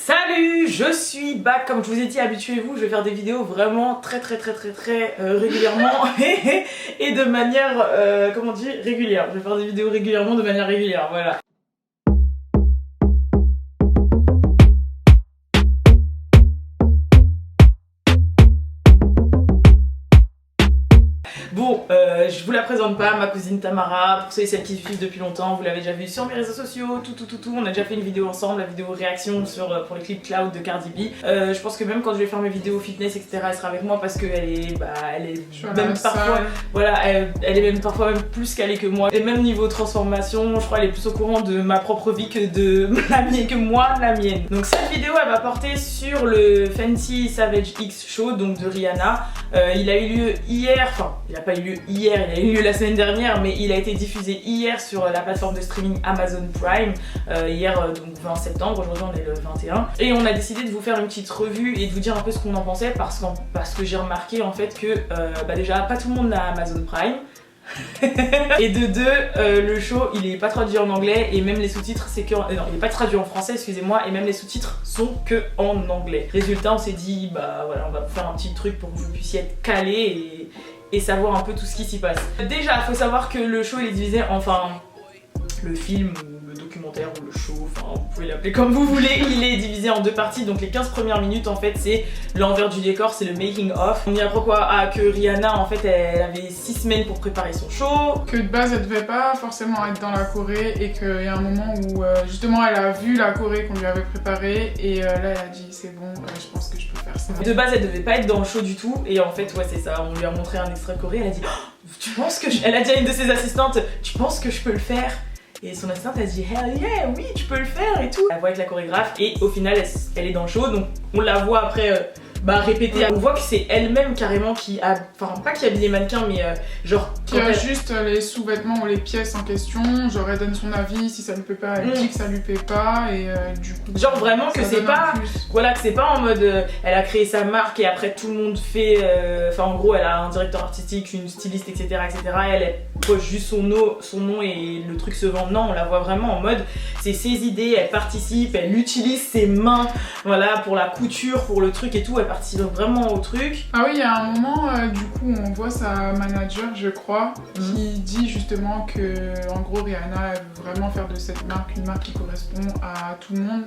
Salut, je suis back. Comme je vous ai dit, habituez-vous, je vais faire des vidéos vraiment très régulièrement et de manière, comment dire, régulière. Je vais faire des vidéos régulièrement de manière régulière, voilà. Bon, je vous la présente pas, ma cousine Tamara, pour ceux et celles qui suivent depuis longtemps, vous l'avez déjà vu sur mes réseaux sociaux, tout, on a déjà fait une vidéo ensemble, la vidéo réaction pour le clip Cloud de Cardi B. Je pense que même quand je vais faire mes vidéos fitness, etc., elle sera avec moi parce qu'elle est, elle est même parfois, voilà, elle est même parfois même plus calée que moi. Et même niveau transformation, je crois qu'elle est plus au courant de ma propre vie que de moi, la mienne. Donc cette vidéo, elle va porter sur le Fenty Savage X Show, donc de Rihanna. Il a eu lieu hier, enfin, il n'a pas eu lieu hier, il a eu lieu la semaine dernière, mais il a été diffusé hier sur la plateforme de streaming Amazon Prime, hier donc 20 septembre, aujourd'hui on est le 21. Et on a décidé de vous faire une petite revue et de vous dire un peu ce qu'on en pensait parce que j'ai remarqué en fait que déjà pas tout le monde n'a Amazon Prime. Et de deux, le show il est pas traduit en anglais et même les sous-titres c'est que non, il est pas traduit en français, excusez-moi, et même les sous-titres sont que en anglais. Résultat, on s'est dit bah voilà, on va vous faire un petit truc pour que vous puissiez être calé et savoir un peu tout ce qui s'y passe. Déjà, faut savoir que le show il est divisé, enfin le film ou le documentaire ou le show, enfin vous pouvez l'appeler comme vous voulez, il est divisé en deux parties. Donc les 15 premières minutes en fait c'est l'envers du décor, c'est le making of. On y apprend quoi? Que Rihanna en fait elle avait 6 semaines pour préparer son show. Que de base elle devait pas forcément être dans la Corée et qu'il y a un moment où justement elle a vu la Corée qu'on lui avait préparée et là elle a dit c'est bon, je pense que je peux faire ça. De base elle devait pas être dans le show du tout et en fait ouais c'est ça, on lui a montré un extrait Corée, elle a dit oh, tu penses que elle a dit à une de ses assistantes tu penses que je peux le faire? Et son assistante a dit hell yeah, oui tu peux le faire et tout. Elle voit avec la chorégraphe et au final elle est dans le show, donc on la voit après répéter. On voit que c'est elle-même carrément qui a, enfin pas qui habille les mannequins mais genre qui a juste les sous-vêtements ou les pièces en question, genre elle donne son avis, si ça lui plaît pas elle dit que ça lui plaît pas et du coup genre vraiment que c'est pas voilà, que c'est pas en mode elle a créé sa marque et après tout le monde fait enfin en gros elle a un directeur artistique, une styliste, etc., et elle poche juste son nom et le truc se vend. Non, on la voit vraiment en mode c'est ses idées, elle participe, elle utilise ses mains, voilà, pour la couture, pour le truc et tout, elle participe vraiment au truc. Ah oui, il y a un moment du coup on voit sa manager je crois qui dit justement que en gros Rihanna elle veut vraiment faire de cette marque une marque qui correspond à tout le monde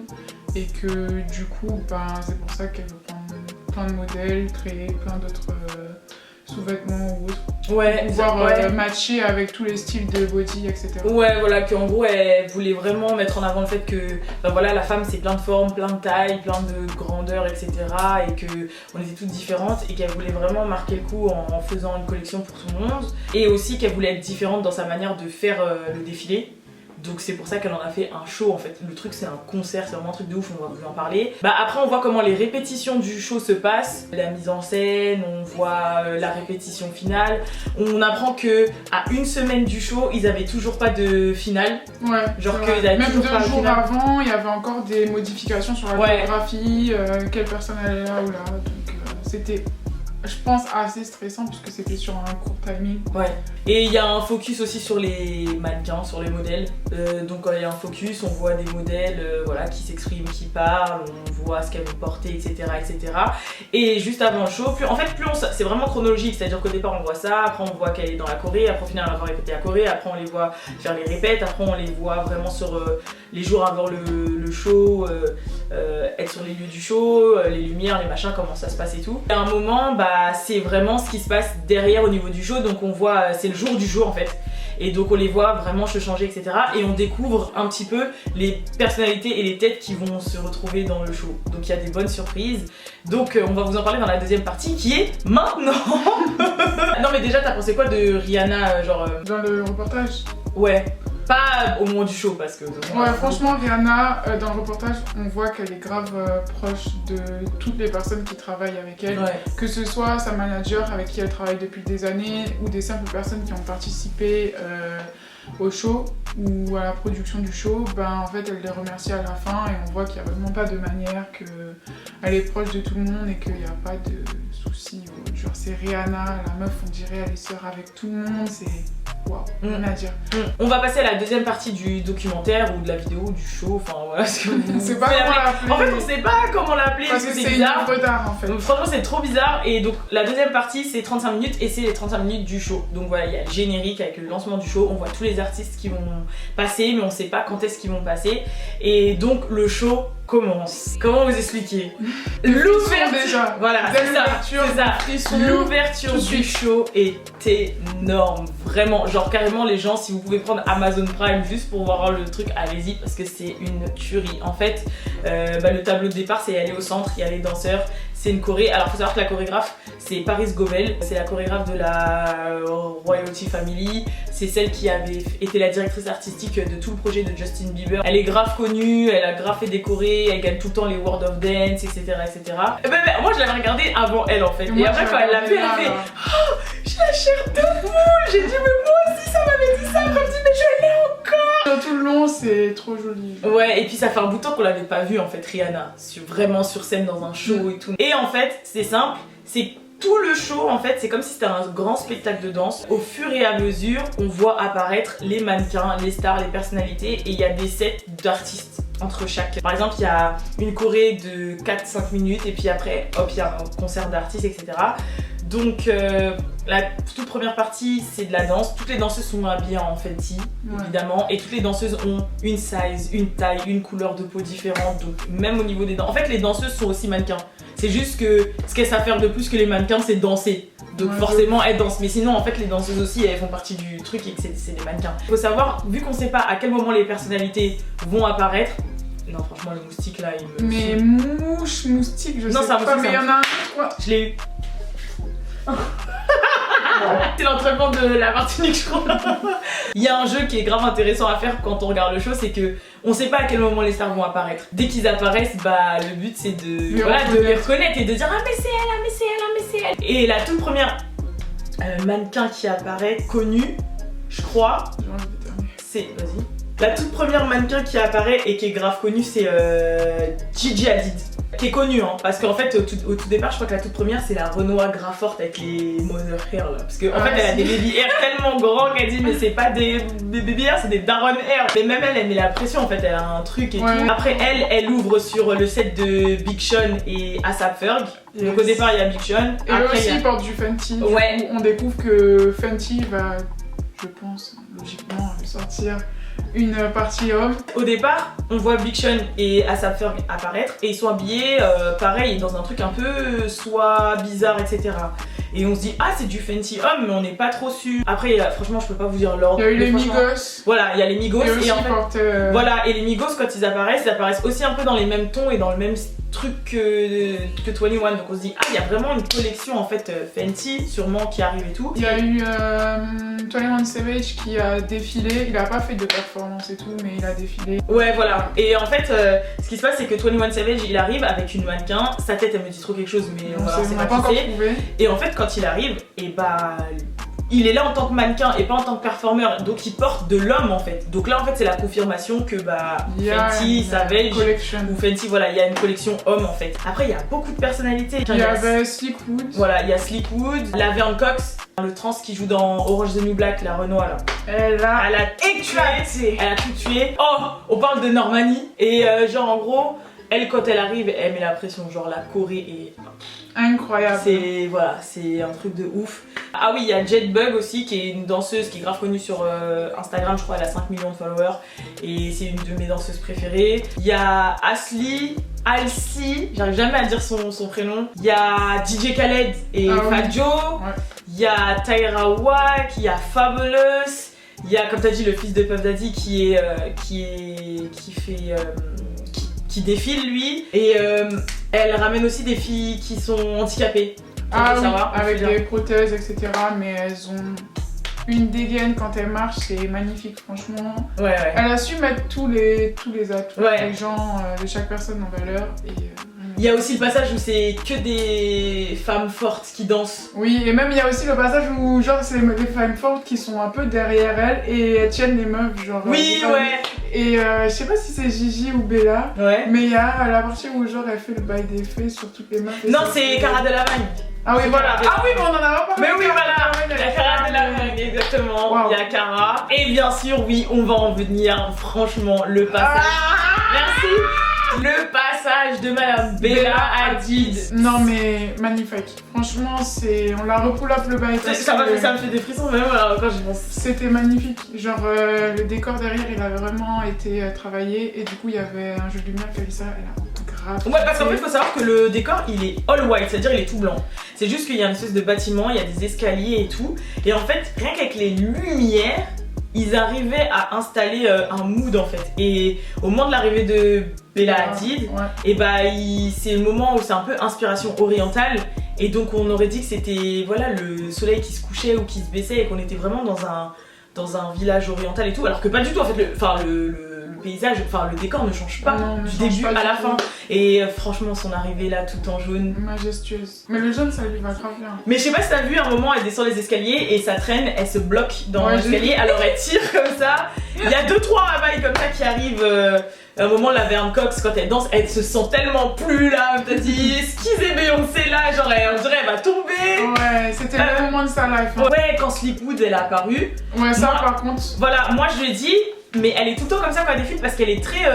et que du coup c'est pour ça qu'elle veut prendre plein de modèles, créer plein d'autres sous-vêtements ou autres. Ouais, pouvoir matcher avec tous les styles de body, etc. Ouais, voilà, qu'en gros elle voulait vraiment mettre en avant le fait que voilà, la femme c'est plein de formes, plein de tailles, plein de grandeurs, etc. et que on était toutes différentes et qu'elle voulait vraiment marquer le coup en faisant une collection pour tout le monde et aussi qu'elle voulait être différente dans sa manière de faire le défilé. Donc c'est pour ça qu'elle en a fait un show en fait. Le truc c'est un concert, c'est vraiment un truc de ouf, on va vous en parler. Après on voit comment les répétitions du show se passent, la mise en scène, on voit la répétition finale. On apprend que à une semaine du show, ils avaient toujours pas de finale. Ouais. Genre qu'ils avaient même toujours pas de finale. 2 jours avant, il y avait encore des modifications sur la chorégraphie, quelle personne elle est là ou là. Donc c'était, je pense, assez stressant puisque c'était sur un court timing. Ouais. Et il y a un focus aussi sur les mannequins, sur les modèles. Donc il y a un focus, on voit des modèles voilà, qui s'expriment, qui parlent, on voit ce qu'elles vont porter, etc., etc. Et juste avant le show, c'est vraiment chronologique, c'est-à-dire qu'au départ on voit ça, après on voit qu'elle est dans la Corée, après au final elle va répéter la Corée, après on les voit faire les répètes, après on les voit vraiment sur les jours avant le show, être sur les lieux du show, les lumières, les machins, comment ça se passe et tout. Et à un moment, c'est vraiment ce qui se passe derrière au niveau du show, donc on voit, c'est le jour du jour en fait. Et donc on les voit vraiment se changer, etc. Et on découvre un petit peu les personnalités et les têtes qui vont se retrouver dans le show. Donc il y a des bonnes surprises. Donc on va vous en parler dans la deuxième partie qui est maintenant. Non mais déjà t'as pensé quoi de Rihanna dans le reportage? Ouais. Pas au moment du show parce que... Ouais, franchement Rihanna, dans le reportage, on voit qu'elle est grave proche de toutes les personnes qui travaillent avec elle. Ouais. Que ce soit sa manager avec qui elle travaille depuis des années ou des simples personnes qui ont participé au show ou à la production du show, en fait elle les remercie à la fin et on voit qu'il n'y a vraiment pas de manière, qu'elle est proche de tout le monde et qu'il n'y a pas de soucis. Genre c'est Rihanna, la meuf on dirait elle est sœur avec tout le monde, waouh, rien à dire. On va passer à la deuxième partie du documentaire ou de la vidéo, du show, enfin voilà. C'est pas comment l'appeler. En fait, on sait pas comment l'appeler parce que c'est bizarre. une œuvre d'art en fait. Donc, franchement, c'est trop bizarre. Et donc, la deuxième partie, c'est 35 minutes et c'est les 35 minutes du show. Donc voilà, il y a le générique avec le lancement du show. On voit tous les artistes qui vont passer, mais on sait pas quand est-ce qu'ils vont passer. Et donc, le show commence. Comment vous expliquer? L'ouverture déjà. Voilà, c'est ça. L'ouverture du show est énorme. Vraiment, genre carrément les gens, si vous pouvez prendre Amazon Prime juste pour voir le truc, allez-y parce que c'est une tuerie. En fait, le tableau de départ, c'est aller au centre, il y a les danseurs. C'est une choré. Alors, faut savoir que la chorégraphe, c'est Paris Goebel. C'est la chorégraphe de la Royalty Family. C'est celle qui avait été la directrice artistique de tout le projet de Justin Bieber. Elle est grave connue, elle a grave fait décorer, elle gagne tout le temps les World of Dance, etc. etc. Et moi, je l'avais regardée avant elle en fait. Et après, quand elle l'a fait, elle a fait oh, j'ai la chair de poule. J'ai dit, mais moi aussi, ça m'avait dit ça. Elle m'a dit, mais je l'ai encore. Tout le long, c'est trop joli. Ouais, et puis ça fait un bout de temps qu'on l'avait pas vue en fait, Rihanna. Vraiment sur scène dans un show et tout. Et en fait, c'est simple, c'est tout le show en fait, c'est comme si c'était un grand spectacle de danse. Au fur et à mesure, on voit apparaître les mannequins, les stars, les personnalités et il y a des sets d'artistes entre chaque. Par exemple, il y a une choré de 4-5 minutes et puis après, hop, il y a un concert d'artistes, etc. Donc la toute première partie c'est de la danse, toutes les danseuses sont habillées en Fenty évidemment et toutes les danseuses ont une size, une taille, une couleur de peau différente, donc même au niveau des danses. En fait les danseuses sont aussi mannequins, c'est juste que ce qu'elles savent faire de plus que les mannequins c'est danser. Donc forcément elles dansent, mais sinon en fait les danseuses aussi elles font partie du truc et que c'est des mannequins. Il faut savoir, vu qu'on sait pas à quel moment les personnalités vont apparaître. Non franchement le moustique là il me... Mais moustique je non, sais pas, mais il y en a un quoi. Je l'ai eu. C'est l'entraînement de la Martinique je crois. Il y a un jeu qui est grave intéressant à faire quand on regarde le show, c'est que on sait pas à quel moment les stars vont apparaître. Dès qu'ils apparaissent, bah le but c'est de les reconnaître et de dire ah mais c'est elle, ah mais c'est elle, ah mais c'est elle. Et la toute première mannequin qui apparaît, connue, je crois, c'est... Vas-y. La toute première mannequin qui apparaît et qui est grave connue c'est Gigi Hadid. Qui est connue hein, parce qu'en fait au tout départ je crois que la toute première c'est la Renoir grave forte avec les mother hair là. Parce qu'en fait elle a des baby hair tellement grands qu'elle dit mais c'est pas des baby hair c'est des daron hair. Mais même elle met la pression en fait, elle a un truc et tout. Après elle ouvre sur le set de Big Sean et A$AP Ferg. Donc au départ il y a Big Sean. Et après, aussi il porte du Fenty. Ouais. Du coup, on découvre que Fenty va, je pense logiquement sortir une partie homme. Au départ, on voit Big Sean et A$AP Ferg apparaître et ils sont habillés pareil dans un truc un peu soit bizarre etc. Et on se dit ah c'est du Fenty homme mais on n'est pas trop sûr. Après franchement je peux pas vous dire l'ordre. Il y a eu les Migos. Voilà il y a les Migos et en fait, voilà et les Migos quand ils apparaissent aussi un peu dans les mêmes tons et dans le même truc que 21. Donc on se dit ah il y a vraiment une collection en fait Fenty sûrement qui arrive et tout. Il y a eu 21 Savage qui a défilé, il a pas fait de performance et tout mais il a défilé. Ouais voilà et en fait ce qui se passe c'est que 21 Savage il arrive avec une mannequin, sa tête elle me dit trop quelque chose mais voilà c'est pas encore trouvé. Et en fait quand il arrive et bah il est là en tant que mannequin et pas en tant que performeur, donc il porte de l'homme en fait. Donc là en fait c'est la confirmation que bah Fenty, Savage ou Fenty, voilà il y a une collection homme en fait. Après il y a beaucoup de personnalités. Il y avait Slickwood. Voilà il y a Slickwood, Laverne Cox, le trans qui joue dans Orange is the New Black, la Renoir là. Elle a tout tué. Oh on parle de Normani et genre en gros elle quand elle arrive elle met la pression, genre la choré est incroyable. C'est voilà, c'est un truc de ouf. Ah oui, il y a Jetbug aussi qui est une danseuse qui est grave connue sur Instagram, je crois elle a 5 millions de followers et c'est une de mes danseuses préférées. Il y a Alcy, j'arrive jamais à dire son prénom. Il y a DJ Khaled et Fat Joe. Il y a Tyra Wack, il y a Fabulous. Il y a comme t'as dit le fils de Puff Daddy qui défile lui et elle ramène aussi des filles qui sont handicapées. Avec des prothèses etc. mais elles ont une dégaine quand elles marchent, c'est magnifique franchement. Elle a su mettre tous les atouts des gens, de chaque personne en valeur et il y a aussi le passage où c'est que des femmes fortes qui dansent. Oui, et même il y a aussi le passage où genre c'est des femmes fortes qui sont un peu derrière elles et elles tiennent les meufs genre. Oui, Et je sais pas si c'est Gigi ou Bella, mais il y a la partie où genre elle fait le bail des fées sur toutes les meufs. Non, c'est Cara Delevingne. Ah oui, voilà. Ah oui, mais on en a pas parlé. Mais oui, voilà. La Cara Delevingne, exactement. Wow. Il y a Cara. Et bien sûr, oui, on va en venir. Franchement, le passage. Merci. Le passage de Madame Bella Hadid. Non mais magnifique. Franchement, on la repull up le bail. Ça me fait des frissons même quand j'y pense. C'était magnifique. Genre le décor derrière, il avait vraiment été travaillé et du coup il y avait un jeu de lumière qui avait ça. Grave. Ouais, parce qu'en fait, il faut savoir que le décor il est all white, c'est-à-dire il est tout blanc. C'est juste qu'il y a une espèce de bâtiment, il y a des escaliers et tout. Et en fait, rien qu'avec les lumières, ils arrivaient à installer un mood en fait. Et au moment de l'arrivée de Bella Hadid, et bah c'est le moment où c'est un peu inspiration orientale. Et donc on aurait dit que c'était voilà le soleil qui se couchait ou qui se baissait et qu'on était vraiment dans un village oriental et tout. Alors que pas du tout en fait. Le paysage, enfin le décor ne change pas du début à la fin. Et franchement son arrivée là tout en jaune. Majestueuse. Mais le jaune ça lui va grave bien. Mais je sais pas si t'as vu, à un moment elle descend les escaliers et ça traîne, elle se bloque dans l'escalier, alors elle tire comme ça. Il y a 2-3 rabailles comme ça qui arrivent. À un moment la Verne Cox quand elle danse, elle se sent tellement plus là. T'as dit excusez Beyoncé là, genre on dirait elle va tomber. Ouais, c'était le moment de sa life. Hein. Ouais, quand Sleepwood elle est apparue. Ouais, ça moi, par contre. Voilà, moi je lui ai dit. Mais elle est tout le temps comme ça quand elle défile parce qu'elle est très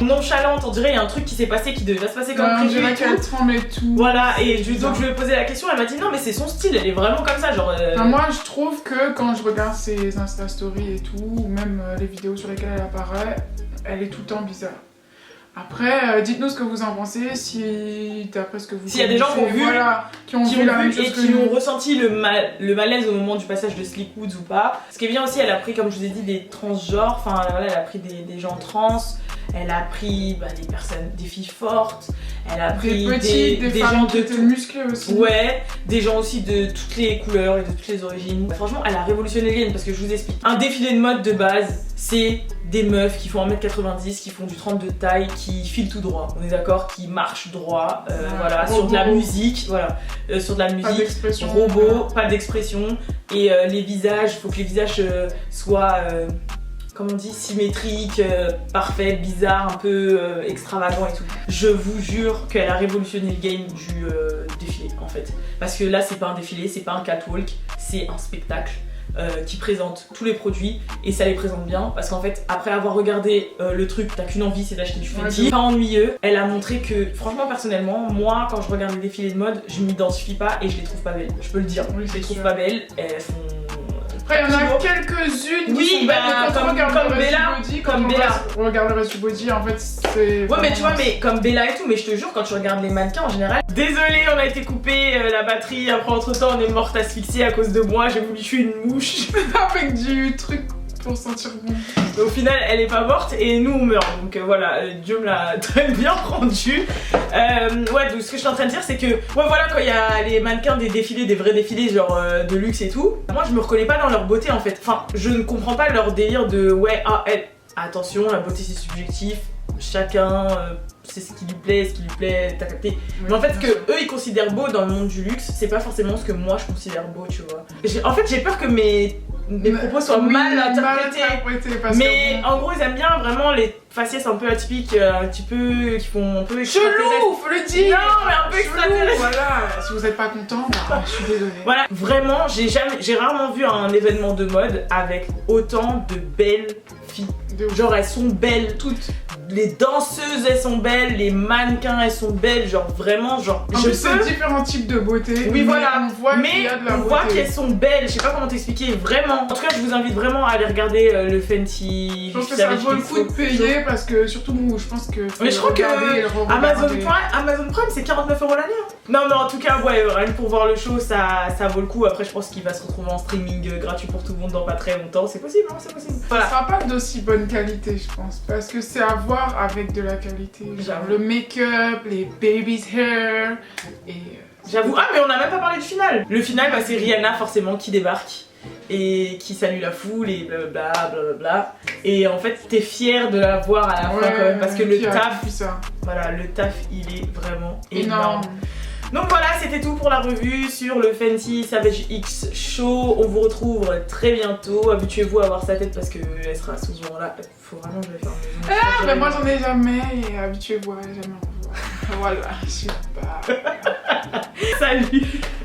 nonchalante. On dirait il y a un truc qui s'est passé qui devait se passer comme prévu. On dirait qu'elle tremble et tout. Voilà, et donc je lui ai posé la question, elle m'a dit non mais c'est son style, elle est vraiment comme ça genre. Moi je trouve que quand je regarde ses Insta Stories et tout, ou même les vidéos sur lesquelles elle apparaît, elle est tout le temps bizarre. Après, dites-nous ce que vous en pensez, si d'après ce que vous s'il y a des gens qui ont vu, qui ont vu la même chose et qui ont ressenti le malaise au moment du passage de Sleepwood ou pas. Ce qui est bien aussi, elle a pris, comme je vous ai dit, des transgenres, enfin voilà, elle a pris des gens trans, elle a pris des personnes, des filles fortes, elle a pris des gens de tout musclés aussi. Ouais, des gens aussi de toutes les couleurs et de toutes les origines. Franchement, elle a révolutionné le game parce que je vous explique. Un défilé de mode de base, c'est des meufs qui font 1m90, qui font du 32 de taille, qui filent tout droit, on est d'accord, qui marchent droit, voilà, sur de la musique, voilà, sur de la musique, robot, pas d'expression, et les visages, faut que les visages soient, comment on dit, symétriques, parfaits, bizarres, un peu extravagants et tout. Je vous jure qu'elle a révolutionné le game du défilé en fait, parce que là c'est pas un défilé, c'est pas un catwalk, c'est un spectacle. Qui présente tous les produits et ça les présente bien parce qu'en fait après avoir regardé le truc t'as qu'une envie c'est d'acheter du Fenty, pas ennuyeux. Elle a montré que franchement personnellement moi quand je regarde les défilés de mode je m'identifie pas et je les trouve pas belles, je peux le dire, je les trouve pas belles, elles font... Après, il y en a quelques-unes qui sont belles, comme Bella. On regarde le reste du body, en fait, c'est... Ouais, mais tu vois, mais comme Bella et tout, mais je te jure, quand tu regardes les mannequins en général... Désolée, on a été coupé la batterie, après entre-temps, on est morte asphyxiée à cause de moi, j'ai voulu tuer une mouche. Avec du truc pour sentir bon. Mais au final, elle est pas morte et nous, on meurt. Donc voilà, Dieu me l'a très bien rendu. Ouais, donc ce que je suis en train de dire, c'est que... Ouais, voilà, quand il y a les mannequins des défilés, des vrais défilés, genre de luxe et tout, moi, je me reconnais pas dans leur beauté, en fait. Enfin, je ne comprends pas leur délire de... Ouais, attention, la beauté, c'est subjectif. Chacun... c'est ce qui lui plaît, t'as capté. Mais en fait, ce que eux ils considèrent beau dans le monde du luxe, c'est pas forcément ce que moi je considère beau, tu vois. En fait, j'ai peur que mes propos soient mal interprétés. Mais en gros, ils aiment bien vraiment les faciès un peu atypiques, un petit peu, qui font un peu chelou, faut le dire. Non, mais un peu extraterrestre. Voilà, si vous êtes pas content, je suis désolée. Voilà, vraiment, j'ai rarement vu un événement de mode avec autant de belles filles. Genre, elles sont belles toutes. Les danseuses elles sont belles, les mannequins elles sont belles, genre vraiment genre. En plus c'est différents types de beauté. Oui voilà, on voit qu'il y a de la beauté. On voit qu'elles sont belles, je sais pas comment t'expliquer, vraiment. En tout cas je vous invite vraiment à aller regarder le Fenty. Je pense que ça vaut le coup de payer parce que surtout je pense que. Mais je crois que Amazon Prime c'est 49€ l'année. Hein. Non mais en tout cas ouais, rien que pour voir le show ça vaut le coup. Après je pense qu'il va se retrouver en streaming gratuit pour tout le monde dans pas très longtemps. C'est possible, hein, c'est possible. Voilà. Ça sera pas d'aussi bonne qualité je pense parce que c'est à voir avec de la qualité, genre le make-up, les baby's hair et... J'avoue, mais on n'a même pas parlé du final. Le final, c'est Rihanna forcément qui débarque et qui salue la foule et blablabla. Et en fait, t'es fière de la voir à la fin quand même parce que le taf, voilà, le taf, il est vraiment énorme. Donc voilà, c'était tout pour la revue sur le Fenty Savage X Show. On vous retrouve très bientôt. Habituez-vous à voir sa tête parce qu'elle sera souvent là. Faut vraiment que je la ferme. Mais moi j'en ai jamais et habituez-vous à jamais en voir. Voilà, je sais pas. Salut.